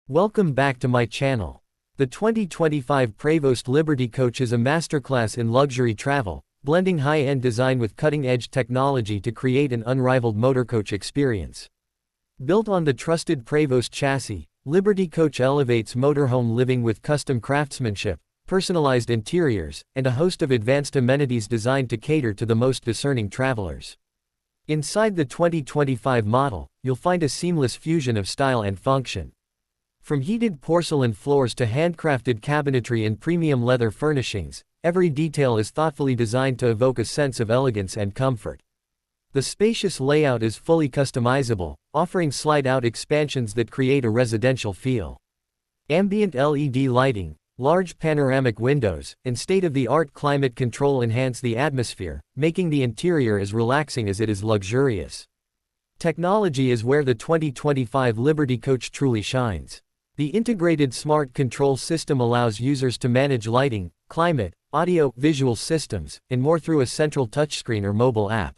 Welcome back to my channel. The 2025 Prevost Liberty Coach is a masterclass in luxury travel, blending high-end design with cutting-edge technology to create an unrivaled motorcoach experience. Built on the trusted Prevost chassis, Liberty Coach elevates motorhome living with custom craftsmanship, personalized interiors, and a host of advanced amenities designed to cater to the most discerning travelers. Inside the 2025 model, you'll find a seamless fusion of style and function. From heated porcelain floors to handcrafted cabinetry and premium leather furnishings, every detail is thoughtfully designed to evoke a sense of elegance and comfort. The spacious layout is fully customizable, offering slide-out expansions that create a residential feel. Ambient LED lighting, large panoramic windows, and state-of-the-art climate control enhance the atmosphere, making the interior as relaxing as it is luxurious. Technology is where the 2025 Liberty Coach truly shines. The integrated smart control system allows users to manage lighting, climate, audio, visual systems, and more through a central touchscreen or mobile app.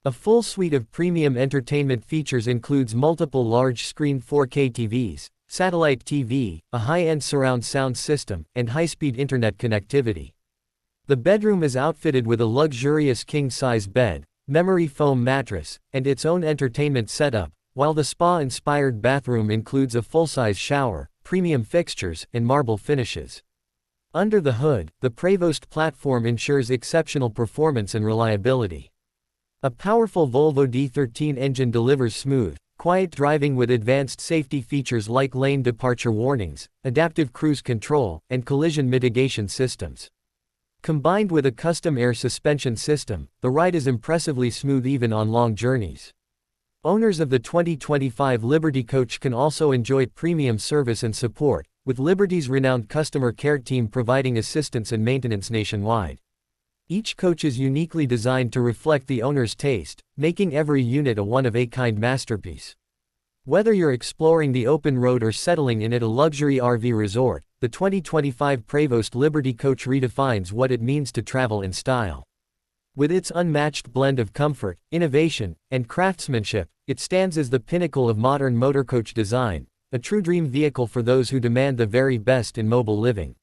A full suite of premium entertainment features includes multiple large-screen 4K TVs, satellite TV, a high-end surround sound system, and high-speed internet connectivity. The bedroom is outfitted with a luxurious king-size bed, memory foam mattress, and its own entertainment setup, while the spa-inspired bathroom includes a full-size shower, premium fixtures, and marble finishes. Under the hood, the Prevost platform ensures exceptional performance and reliability. A powerful Volvo D13 engine delivers smooth, quiet driving with advanced safety features like lane departure warnings, adaptive cruise control, and collision mitigation systems. Combined with a custom air suspension system, the ride is impressively smooth even on long journeys. Owners of the 2025 Liberty Coach can also enjoy premium service and support, with Liberty's renowned customer care team providing assistance and maintenance nationwide. Each coach is uniquely designed to reflect the owner's taste, making every unit a one-of-a-kind masterpiece. Whether you're exploring the open road or settling in at a luxury RV resort, the 2025 Prevost Liberty Coach redefines what it means to travel in style. With its unmatched blend of comfort, innovation, and craftsmanship, it stands as the pinnacle of modern motorcoach design, a true dream vehicle for those who demand the very best in mobile living.